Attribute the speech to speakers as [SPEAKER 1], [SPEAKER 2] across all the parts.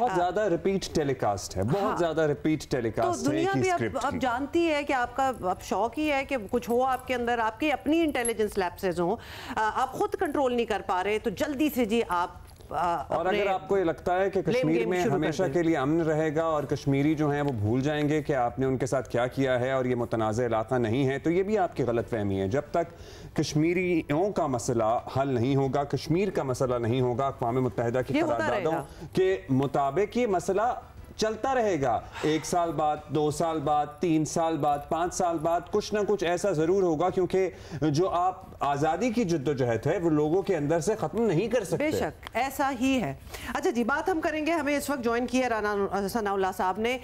[SPEAKER 1] बहुत ज्यादा repeat telecast है, बहुत ज्यादा रिपीट टेलीकास्ट
[SPEAKER 2] तो दुनिया
[SPEAKER 1] है
[SPEAKER 2] भी अब जानती है कि आपका अब शौक ही है कि कुछ हो आपके अंदर, आपकी अपनी इंटेलिजेंस लैप्सेस हो, आप खुद कंट्रोल नहीं कर पा रहे तो जल्दी से जी आप
[SPEAKER 1] और अगर आपको ये लगता है कि कश्मीर में हमेशा के लिए अमन रहेगा और कश्मीरी जो हैं वो भूल जाएंगे कि आपने उनके साथ क्या किया है और ये मुतनाज़ इलाका नहीं है, तो ये भी आपकी गलतफहमी है। जब तक कश्मीरियों का मसला हल नहीं होगा, कश्मीर का मसला नहीं होगा, अक़वाम मुत्तहिदा की करारदादों के मुताबिक ये मसला चलता रहेगा। 1 साल बाद, 2 साल बाद, 3 साल बाद, 5 साल बाद कुछ ना कुछ ऐसा जरूर होगा, क्योंकि जो आप आज़ादी की जद्दोजहद है वो लोगों के अंदर से खत्म नहीं कर सकते।
[SPEAKER 2] बेशक ऐसा ही है। अच्छा जी, बात हम करेंगे, हमें इस वक्त ज्वाइन किया राना सनाउल्लाह साहब ने,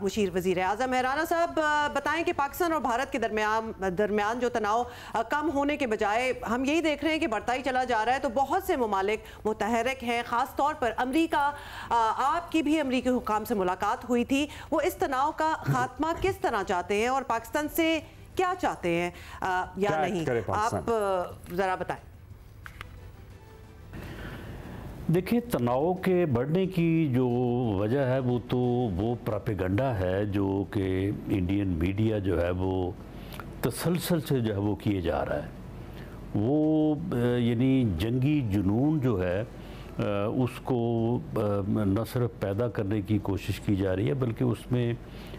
[SPEAKER 2] मुशीर वज़ीर आज़म है। राना साहब बताएं कि पाकिस्तान और भारत के दरमियान जो तनाव कम होने के बजाय हम यही देख रहे हैं कि बढ़ता ही चला जा रहा है, तो बहुत से ममालिक मुतहरिक हैं, ख़ास तौर पर अमरीका। आपकी भी अमरीकी हुकाम से मुलाकात हुई थी, वो इस तनाव का खात्मा किस तरह चाहते हैं और पाकिस्तान से क्या चाहते हैं या नहीं, आप जरा बताएं।
[SPEAKER 3] देखिए, तनाव के बढ़ने की जो वजह है वो प्रोपेगेंडा है जो कि इंडियन मीडिया जो है वो तसलसल से जो है वो किए जा रहा है। वो यानी जंगी जुनून जो है उसको न सिर्फ पैदा करने की कोशिश की जा रही है, बल्कि उसमें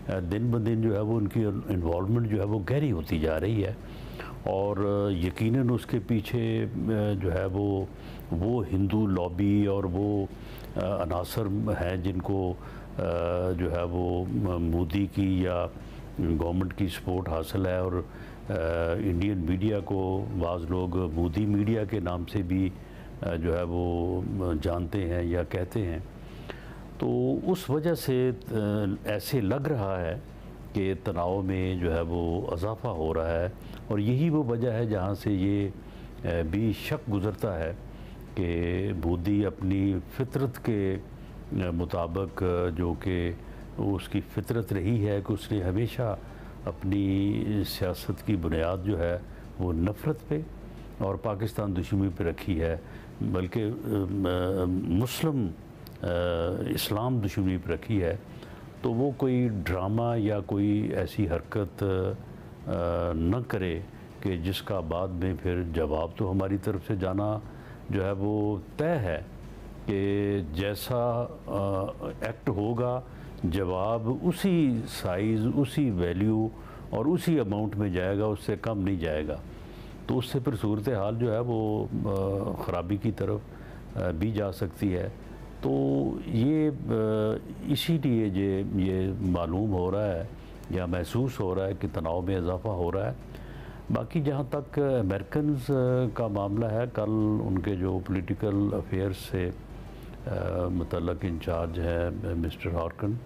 [SPEAKER 3] दिन ब दिन जो है वो उनकी इन्वॉल्वमेंट जो है वो गहरी होती जा रही है। और यकीनन उसके पीछे जो है वो हिंदू लॉबी और वो अनासर हैं जिनको जो है वो मोदी की या गवर्नमेंट की सपोर्ट हासिल है। और इंडियन मीडिया को बाज़ लोग मोदी मीडिया के नाम से भी जो है वो जानते हैं या कहते हैं। तो उस वजह से ऐसे लग रहा है कि तनाव में जो है वो इजाफ़ा हो रहा है, और यही वो वजह है जहाँ से ये भी शक गुज़रता है कि मोदी अपनी फितरत के मुताबिक, जो कि उसकी फितरत रही है कि उसने हमेशा अपनी सियासत की बुनियाद जो है वो नफ़रत पे और पाकिस्तान दुश्मनी पे रखी है, बल्कि मुस्लिम इस्लाम दुश्मनी पे रखी है। तो वो कोई ड्रामा या कोई ऐसी हरकत न करे कि जिसका बाद में फिर जवाब तो हमारी तरफ से जाना जो है वो तय है कि जैसा एक्ट होगा जवाब उसी साइज़, उसी वैल्यू और उसी अमाउंट में जाएगा, उससे कम नहीं जाएगा। तो उससे फिर सूरत हाल जो है वो ख़राबी की तरफ भी जा सकती है। तो ये इसीलिए ये मालूम हो रहा है या महसूस हो रहा है कि तनाव में इजाफ़ा हो रहा है। बाकी जहाँ तक अमेरिकन्स का मामला है, कल उनके जो पॉलिटिकल अफेयर्स से मुतल्लक इंचार्ज है मिस्टर हार्कन,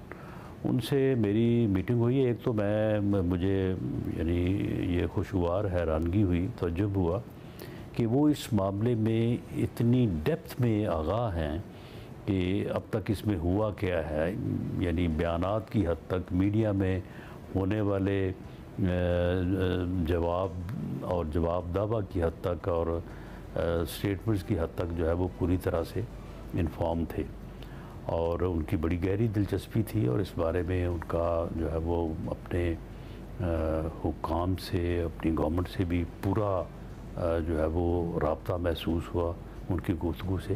[SPEAKER 3] उनसे मेरी मीटिंग हुई है। एक तो मुझे यानी ये खुशगवार हैरानगी हुई, तअज्जुब हुआ कि वो इस मामले में इतनी डेप्थ में आगाह हैं कि अब तक इसमें हुआ क्या है, यानी बयानात की हद तक, मीडिया में होने वाले जवाब और जवाब दावा की हद तक और स्टेटमेंट्स की हद तक जो है वो पूरी तरह से इन्फॉर्म थे। और उनकी बड़ी गहरी दिलचस्पी थी और इस बारे में उनका जो है वो अपने हुकाम से, अपनी गवर्नमेंट से भी पूरा जो है वो राब्ता महसूस हुआ उनकी गुफ्तगू से।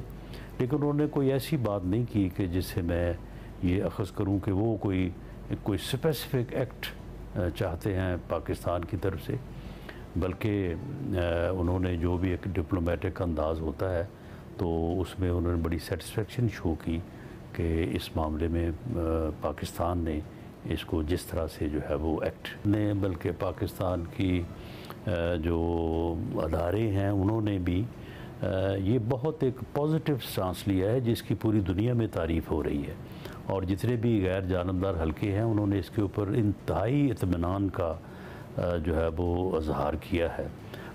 [SPEAKER 3] लेकिन उन्होंने कोई ऐसी बात नहीं की कि जिससे मैं ये अख़ज़ करूं कि वो कोई स्पेसिफ़िक एक्ट चाहते हैं पाकिस्तान की तरफ से, बल्कि उन्होंने जो भी एक डिप्लोमेटिक अंदाज़ होता है तो उसमें उन्होंने बड़ी सेटिस्फेक्शन शो की कि इस मामले में पाकिस्तान ने इसको जिस तरह से जो है वो एक्ट ने, बल्कि पाकिस्तान की जो अदारे हैं उन्होंने भी ये बहुत एक पॉजिटिव स्टांस लिया है जिसकी पूरी दुनिया में तारीफ़ हो रही है। और जितने भी गैर जानबदार हल्के हैं उन्होंने इसके ऊपर इंतहाई इत्मीनान का जो है वो इज़हार किया है।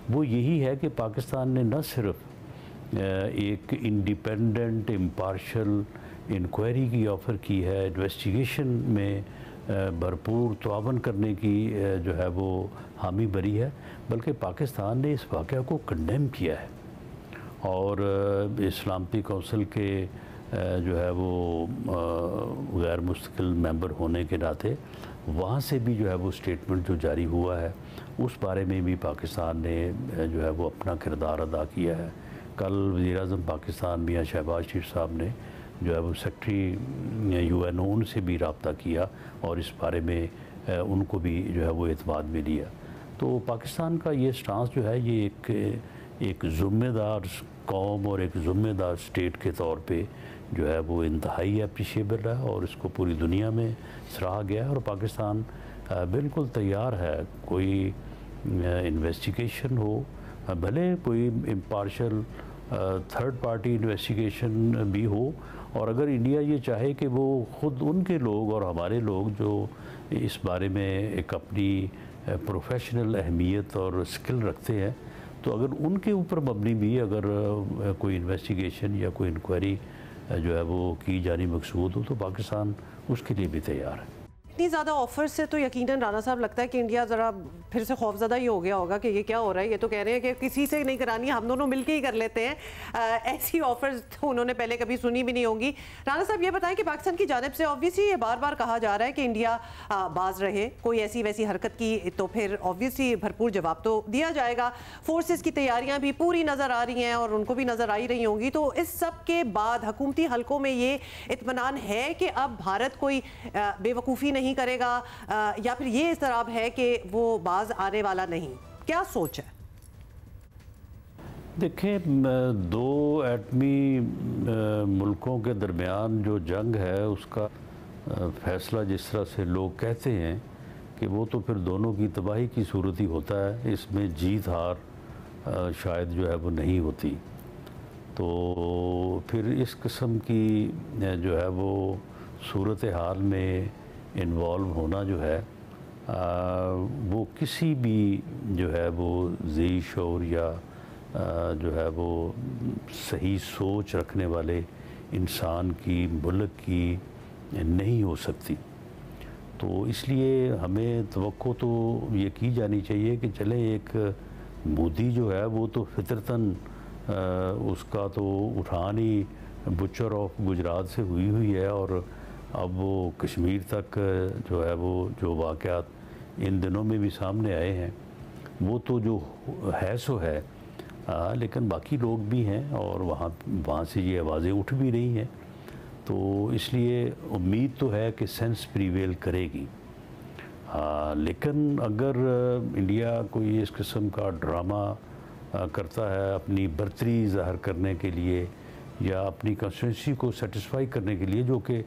[SPEAKER 3] वो यही है कि पाकिस्तान ने न सिर्फ एक इंडिपेंडेंट इम्पार्शल इंक्वायरी की ऑफ़र की है, इन्वेस्टिगेशन में भरपूर तावन करने की जो है वो हामी भरी है, बल्कि पाकिस्तान ने इस वाक़या को कंडेम किया है। और इस्लामी काउंसिल के जो है वो गैर मुस्तकिल मेंबर होने के नाते वहाँ से भी जो है वो स्टेटमेंट जो जारी हुआ है उस बारे में भी पाकिस्तान ने जो है वो अपना किरदार अदा किया है। कल वज़ीर-ए-आज़म पाकिस्तान मियां शहबाज शरीफ साहब ने जो है वो सेक्रेटरी UN उनसे भी रब्ता किया और इस बारे में उनको भी जो है वो एतमाद में लिया। तो पाकिस्तान का ये स्टांस जो है ये एक ज़िम्मेदार कौम और एक ज़िम्मेदार स्टेट के तौर पे जो है वो इंतहाई अप्रिशिएबल है और इसको पूरी दुनिया में सराहा गया है। और पाकिस्तान बिल्कुल तैयार है कोई इन्वेस्टिगेशन हो, भले कोई इम्पार्शल थर्ड पार्टी इन्वेस्टिगेशन भी हो, और अगर इंडिया ये चाहे कि वो ख़ुद उनके लोग और हमारे लोग जो इस बारे में एक अपनी प्रोफेशनल अहमियत और स्किल रखते हैं, तो अगर उनके ऊपर मबनी भी अगर कोई इन्वेस्टिगेशन या कोई इंक्वायरी जो है वो की जानी मकसूद हो तो पाकिस्तान उसके लिए भी तैयार है।
[SPEAKER 2] इतनी ज़्यादा ऑफर्स से तो यकीनन राना साहब लगता है कि इंडिया ज़रा फिर से खौफज़दा ही हो गया होगा कि ये क्या हो रहा है। ये तो कह रहे हैं कि किसी से नहीं करानी, हम दोनों मिलके ही कर लेते हैं। ऐसी ऑफर्स तो उन्होंने पहले कभी सुनी भी नहीं होंगी। राना साहब ये बताएं कि पाकिस्तान की जानिब से ऑब्वियसली ये बार बार कहा जा रहा है कि इंडिया बाज रहे, कोई ऐसी वैसी हरकत की तो फिर ऑब्वियसली भरपूर जवाब तो दिया जाएगा। फोर्सेस की तैयारियाँ भी पूरी नज़र आ रही हैं और उनको भी नज़र आ ही रही होंगी। तो इस सब के बाद हुकूमती हलकों में ये इत्मीनान है कि अब भारत कोई बेवकूफ़ी नहीं करेगा या फिर ये इस तरह है कि वो बाज आने वाला नहीं? क्या सोच है?
[SPEAKER 3] देखिए, दो एटमी मुल्कों के दरमियान जो जंग है उसका फैसला जिस तरह से लोग कहते हैं कि वो तो फिर दोनों की तबाही की सूरत ही होता है, इसमें जीत हार शायद जो है वो नहीं होती। तो फिर इस किस्म की जो है वो सूरत हाल में इन्वॉल्व होना जो है वो किसी भी जो है वो ज़ी शऊर या जो है वो सही सोच रखने वाले इंसान की, मुल्क की नहीं हो सकती। तो इसलिए हमें तवक्को तो ये की जानी चाहिए कि चले एक मोदी जो है वो तो फितरतन उसका तो उठान ही बुचर ऑफ गुजरात से हुई है और अब वो कश्मीर तक जो है वो जो वाक़यात इन दिनों में भी सामने आए हैं वो तो जो है सो है, लेकिन बाकी लोग भी हैं और वहाँ से ये आवाज़ें उठ भी रही हैं। तो इसलिए उम्मीद तो है कि सेंस प्रीवेल करेगी। लेकिन अगर इंडिया कोई इस किस्म का ड्रामा करता है अपनी बर्तरी ज़ाहिर करने के लिए या अपनी कंस्टिट्यूंसी को सेटिस्फाई करने के लिए, जो कि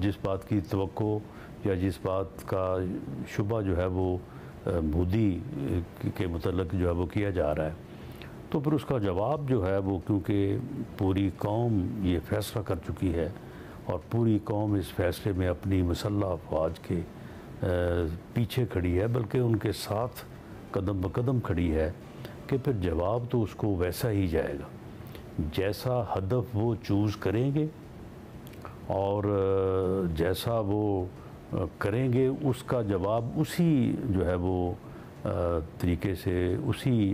[SPEAKER 3] जिस बात की तवक्को या जिस बात का शुबा जो है वो मोदी के मुतल्लिक़ जो है वो किया जा रहा है, तो फिर उसका जवाब जो है वो, क्योंकि पूरी कौम ये फ़ैसला कर चुकी है और पूरी कौम इस फ़ैसले में अपनी मुसल्लह अफवाज के पीछे खड़ी है, बल्कि उनके साथ कदम ब कदम खड़ी है, कि फिर जवाब तो उसको वैसा ही जाएगा जैसा हदफ वो चूज़ करेंगे और जैसा वो करेंगे उसका जवाब उसी जो है वो तरीके से, उसी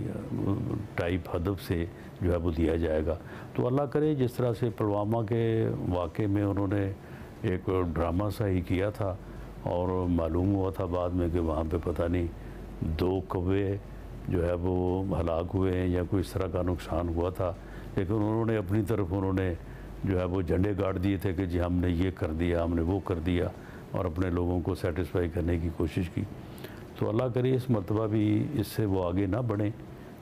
[SPEAKER 3] टाइप हदफ से जो है वो दिया जाएगा। तो अल्लाह करे जिस तरह से पुलवामा के वाक़े में उन्होंने एक ड्रामा सा ही किया था और मालूम हुआ था बाद में कि वहाँ पे पता नहीं 2 कौवे जो है वो हलाक हुए हैं या कोई इस तरह का नुकसान हुआ था, लेकिन उन्होंने अपनी तरफ उन्होंने जो है वो झंडे गाड़ दिए थे कि जी हमने ये कर दिया, हमने वो कर दिया, और अपने लोगों को सेटिस्फाई करने की कोशिश की। तो अल्लाह करे इस मरतबा भी इससे वो आगे ना बढ़ें,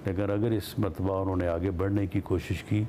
[SPEAKER 3] लेकिन अगर इस मरतबा उन्होंने आगे बढ़ने की कोशिश की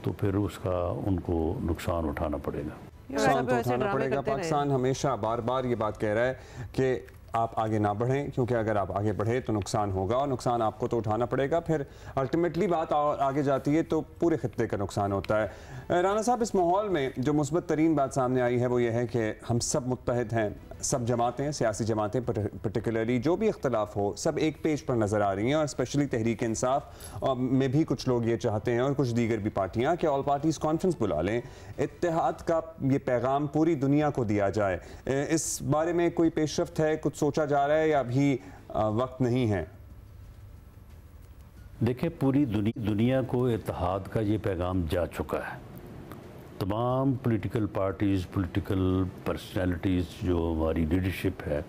[SPEAKER 3] तो फिर उसका उनको नुकसान उठाना पड़ेगा।
[SPEAKER 1] नुकसान तो उठाना पड़ेगा। पाकिस्तान हमेशा बार बार ये बात कह रहा है कि आप आगे ना बढ़ें, क्योंकि अगर आप आगे बढ़े तो नुकसान होगा और नुकसान आपको तो उठाना पड़ेगा। फिर अल्टीमेटली बात आगे जाती है तो पूरे खित्ते का नुकसान होता है। राना साहब, इस माहौल में जो मुस्बत तरीन बात सामने आई है वो ये है कि हम सब मुत्तहिद हैं, सब जमातें, सियासी जमातें पर्टिकुलरली जो भी इख्तलाफ हो, सब एक पेज पर नज़र आ रही हैं और स्पेशली तहरीक इंसाफ में भी कुछ लोग ये चाहते हैं और कुछ दीगर भी पार्टियां कि ऑल पार्टीज़ कॉन्फ्रेंस बुला लें, इत्तेहाद का ये पैगाम पूरी दुनिया को दिया जाए। इस बारे में कोई पेशरफ्त है, कुछ सोचा जा रहा है या अभी वक्त नहीं है?
[SPEAKER 3] देखिए, पूरी दुनिया को इत्तेहाद का ये पैगाम जा चुका है तमाम पॉलिटिकल पार्टीज़, पॉलिटिकल पर्सनालिटीज़, जो हमारी लीडरशिप है,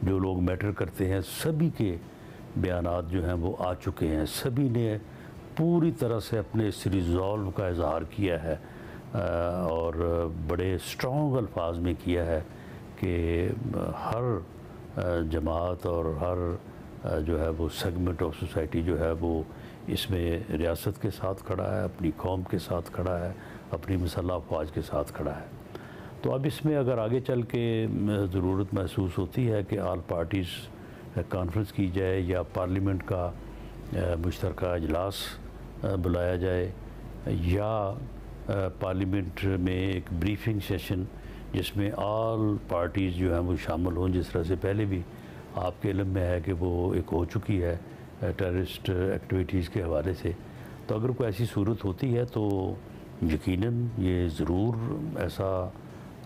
[SPEAKER 3] जो लोग मैटर करते हैं, सभी के बयानात जो हैं वो आ चुके हैं। सभी ने पूरी तरह से अपने इस रिज़ॉल्व का इजहार किया है और बड़े स्ट्रॉन्ग अल्फाज में किया है कि हर जमात और हर जो है वो सेगमेंट ऑफ सोसाइटी जो है वो इसमें रियासत के साथ खड़ा है, अपनी कौम के साथ खड़ा है, अपनी मसल्ह अफवाज के साथ खड़ा है। तो अब इसमें अगर आगे चल के ज़रूरत महसूस होती है कि ऑल पार्टीज़ कॉन्फ्रेंस की जाए या पार्लियामेंट का मुश्तरका इजलास बुलाया जाए या पार्लियामेंट में एक ब्रीफिंग सेशन जिसमें ऑल पार्टीज़ जो हैं वो शामिल हों, जिस तरह से पहले भी आपके इल्म में है कि वो एक हो चुकी है टेररिस्ट एक्टिविटीज़ के हवाले से। तो अगर कोई ऐसी सूरत होती है तो यकीनन ये ज़रूर ऐसा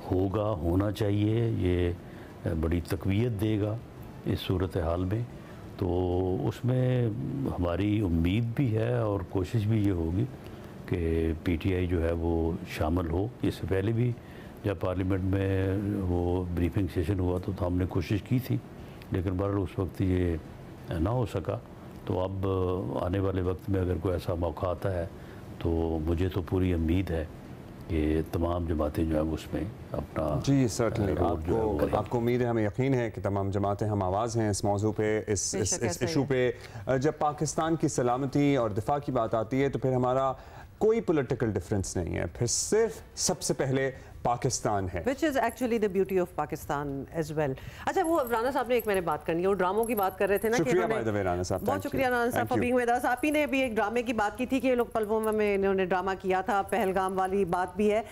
[SPEAKER 3] होगा, होना चाहिए, ये बड़ी तक़वियत देगा इस सूरत हाल में। तो उसमें हमारी उम्मीद भी है और कोशिश भी ये होगी कि पीटीआई जो है वो शामिल हो। इससे पहले भी जब पार्लियामेंट में वो ब्रीफिंग सेशन हुआ तो हमने कोशिश की थी, लेकिन बहरहाल उस वक्त ये ना हो सका। तो अब आने वाले वक्त में अगर कोई ऐसा मौका आता है तो मुझे तो पूरी उम्मीद है कि तमाम जमातें जो है उसमें अपना
[SPEAKER 1] जी सर्टनली आपको उम्मीद है, हमें यकीन है कि तमाम जमातें हम आवाज़ हैं इस मौजू पे, इस इशू पे। जब पाकिस्तान की सलामती और दिफा की बात आती है तो फिर हमारा कोई पॉलिटिकल डिफरेंस नहीं है, फिर सिर्फ सबसे पहले पाकिस्तान है,
[SPEAKER 2] Which is actually the beauty of Pakistan as well। अच्छा, वो राना साहब ने एक मैंने बात करनी है, वो ड्रामों की बात कर रहे थे ना,
[SPEAKER 1] शुक्रिया बाय द वे राना साहब,
[SPEAKER 2] बहुत शुक्रिया राना साहब फॉर बीइंग विद अस। आप ही ने भी एक ड्रामे की बात की थी कि ये लोग पुलवामा में इन्होंने ड्रामा किया था, पहलगाम वाली बात भी है।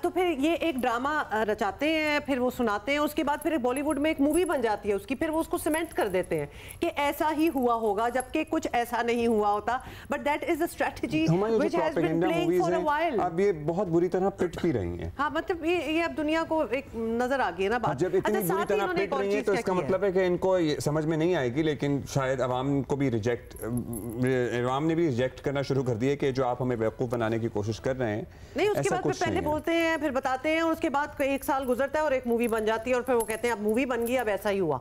[SPEAKER 2] तो फिर ये एक ड्रामा रचाते हैं, फिर वो सुनाते हैं, उसके बाद फिर बॉलीवुड में एक मूवी बन जाती है उसकी, फिर वो उसको सीमेंट कर देते हैं कि ऐसा ही हुआ होगा, जबकि कुछ ऐसा नहीं हुआ होता। But that is a strategy which has been playing for a while.
[SPEAKER 1] अब ये बहुत बुरी तरह पिट भी रही हैं।
[SPEAKER 2] हाँ, मतलब ये अब दुनिया को एक नजर आ गई है ना बात।
[SPEAKER 1] जब इतनी बुरी तरह पिट रही है तो इसका मतलब है कि इनको समझ में नहीं आएगी, लेकिन शायद अवाम को भी अवाम ने भी रिजेक्ट करना शुरू कर दिया कि जो आप हमें बेवकूफ़ बनाने की कोशिश कर रहे हैं।
[SPEAKER 2] नहीं, उसके बाद फिर पहले बोलते हैं, फिर बताते हैं, और उसके बाद एक साल गुजरता है और एक मूवी बन जाती है और फिर वो कहते हैं अब मूवी बन गई, अब ऐसा ही हुआ।